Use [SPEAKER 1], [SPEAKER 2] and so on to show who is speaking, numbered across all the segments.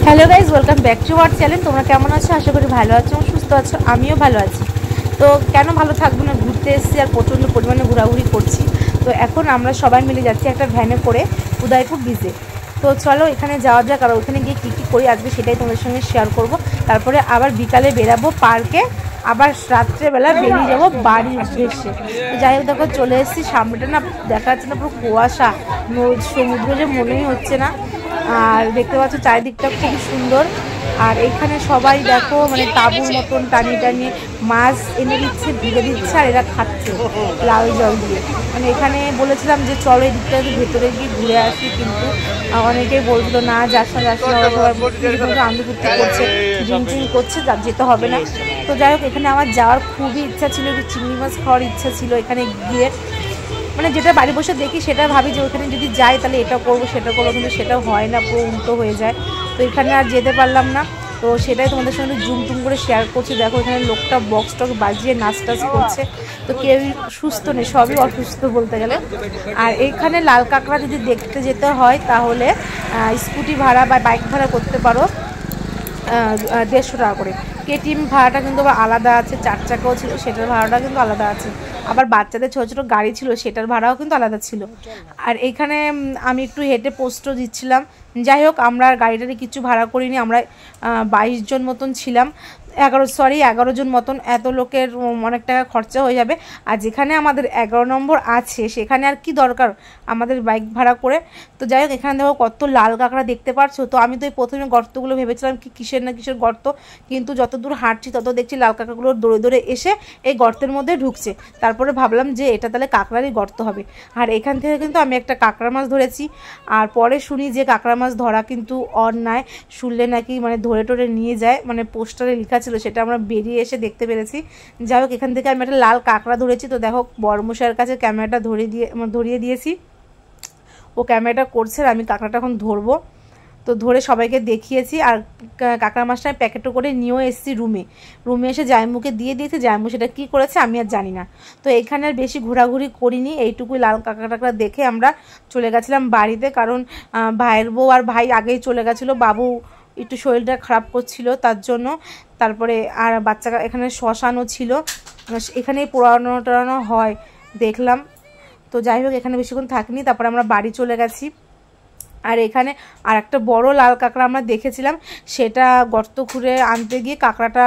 [SPEAKER 1] Hello guys, welcome back to our channel. তোমরা কেমন আছো? আশা করি ভালো আছো, সুস্থ আছো। আমিও ভালো আছি। তো কেন ভালো থাকবো না, ঘুরতে এসেছি আর প্রচণ্ড পরিমাণে ঘোরাঘুরি করছি। তো এখন আমরা সবাই মিলে যাচ্ছি একটা ভ্যানে করে উদয়পুর বিচে। তো চলো এখানে যাওয়া যাক, আর ওখানে গিয়ে কী কী করি আজকে সেটাই তোমাদের সঙ্গে শেয়ার করব। তারপরে আবার বিকালে বেরাবো পার্কে, আবার রাত্রেবেলা বেরিয়ে যাবো বাড়ির উদ্দেশ্যে। তো যাই হোক, দেখো চলে এসেছি। সামনেটা না দেখা যাচ্ছে না, পুরো কুয়াশা, সমুদ্র যে মনেই হচ্ছে না। আর দেখতে পাচ্ছ চারিদিকটা খুবই সুন্দর। আর এখানে সবাই দেখো মানে তাঁবুর মতন টানিয়ে টানিয়ে মাছ এনে দিচ্ছে, ভিজে দিচ্ছে, আর এরা খাচ্ছে লাল জল দিয়ে। মানে এখানে বলেছিলাম যে চলো এই দিকটা ভেতরে গিয়ে ঘুরে আসি, কিন্তু অনেকেই বলছিল না যাস না যাস না, সবাই আনন্দ ফুর্তি করছে, ড্রিঙ্কিং করছে, যেতে হবে না। তো যাই হোক, এখানে আমার যাওয়ার খুবই ইচ্ছা ছিল, একটু চিংড়ি মাছ খাওয়ার ইচ্ছা ছিল। এখানে গিয়ে মানে যেটা বাড়ি বসে দেখি সেটা ভাবি যে ওখানে যদি যাই তাহলে এটা করবো সেটা করবো, কিন্তু সেটাও হয় না, পুরো উল্টো হয়ে যায়। তো এখানে আর যেতে পারলাম না। তো সেটাই তোমাদের সঙ্গে জুম টুম করে শেয়ার করছি। দেখো এখানে লোকটা বক্স টক বাজিয়ে নাচ টাচ করছে। তো কেউই সুস্থ নেই, সবই অসুস্থ বলতে গেলে। আর এইখানে লাল কাঁকড়া যদি দেখতে যেতে হয় তাহলে স্কুটি ভাড়া বা বাইক ভাড়া করতে পারো 150 টাকা করে। কেটিএম ভাড়াটা কিন্তু আবার আলাদা আছে, 4 চাকাও ছিল সেটার ভাড়াটা কিন্তু আলাদা আছে। আবার বাচ্চাদের ছোটো ছোটো গাড়ি ছিল সেটার ভাড়াও কিন্তু আলাদা ছিল। আর এইখানে আমি একটু হেঁটে পোস্টও দিচ্ছিলাম। যাই হোক, আমরা গাড়িটারে কিছু ভাড়া করিনি, আমরা 22 জন মতন ছিলাম, 11 জন মতন। এত লোকের অনেক টাকা খরচা হয়ে যাবে। আর যেখানে আমাদের 11 নম্বর আছে সেখানে আর কি দরকার আমাদের বাইক ভাড়া করে। তো যাই হোক, এখানে দেখো কত লাল কাঁকড়া দেখতে পাচ্ছ। তো আমি তো এই প্রথমে গর্তগুলো ভেবেছিলাম কি কিসের না কিসের গর্ত, কিন্তু যত দূর হাঁটছি তত দেখছি লাল কাঁকড়াগুলো দৌড়ে দৌড়ে এসে এই গর্তের মধ্যে ঢুকছে। তারপরে ভাবলাম যে এটা তাহলে কাঁকড়ারই গর্ত হবে। আর এখান থেকে কিন্তু আমি একটা কাঁকড়া মাছ ধরেছি। আর পরে শুনি যে কাঁকড়া মাছ ধরা কিন্তু অন্যায়, শুনলে নাকি মানে ধরে টরে নিয়ে যায়, মানে পোস্টারে লেখা ছিল, সেটা আমরা বেরিয়ে এসে দেখতে পেরেছি। যাই হোক, এখান থেকে আমি একটা লাল কাঁকড়া ধরেছি। তো দেখো বড়মশাইয়ের কাছে ক্যামেরাটা ধরিয়ে দিয়েছি, ও ক্যামেরাটা করছে, আর আমি কাঁকড়াটা এখন ধরবো। তো ধরে সবাইকে দেখিয়েছি। আর কাঁকড়া মাছটা আমি প্যাকেটও করে নিয়েও এসেছি রুমে এসে জায়মুকে দিয়ে দিয়েছি। জায়মু সেটা কী করেছে আমি আর জানি না। তো এখানে আর বেশি ঘোরাঘুরি করিনি, এইটুকুই লাল কাঁকড়া দেখে আমরা চলে গেছিলাম বাড়িতে। কারণ ভাইয়ের বউ আর ভাই আগেই চলে গেছিলো, বাবু একটু শরীরটা খারাপ করছিল তার জন্য। তারপরে আর বাচ্চা এখানে শ্মশানও ছিল, এখানেই পোড়ানো হয় দেখলাম। তো যাই হোক, এখানে বেশিক্ষণ থাকিনি, তারপরে আমরা বাড়ি চলে গেছি। আর এখানে আর একটা বড় লাল কাঁকড়া আমরা দেখেছিলাম, সেটা গর্ত খুঁড়ে আনতে গিয়ে কাঁকড়াটা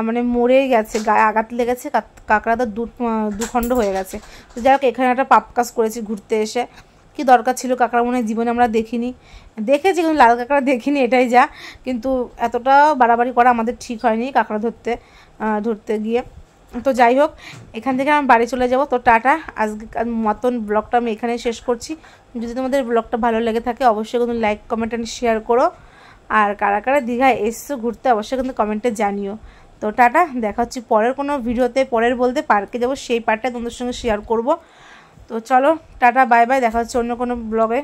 [SPEAKER 1] মানে মরেই গেছে, গায়ে আঘাত লেগেছে, কাঁকড়াটা দুখণ্ড হয়ে গেছে। তো যাই হোক, এখানে একটা পাপ কাজ করেছি ঘুরতে এসে। কি দরকার ছিল, কাঁকড়া মনে হয় জীবনে আমরা দেখেছি কিন্তু লাল কাঁকড়া দেখিনি, এটাই যা। কিন্তু এতটা বাড়াবাড়ি করা আমাদের ঠিক হয়নি কাঁকড়া ধরতে গিয়ে। তো যাই হোক, এখান থেকে আমি বাড়ি চলে যাব। তো টাটা, আজকের মতন ব্লগটা আমি এখানে শেষ করছি। যদি তোমাদের ব্লগটা ভালো লেগে থাকে অবশ্যই কিন্তু লাইক কমেন্ট অ্যান্ড শেয়ার করো। আর কারা কারা দীঘায় এসছো ঘুরতে অবশ্যই কিন্তু কমেন্টে জানিও। তো টাটা, দেখা হচ্ছে পরের কোনো ভিডিওতে। পরের বলতে পার্কে যাব, সেই পার্টটা তোমাদের সঙ্গে শেয়ার করব। তো চলো টাটা, বাই বাই, দেখা হচ্ছে অন্য কোনো ব্লগে।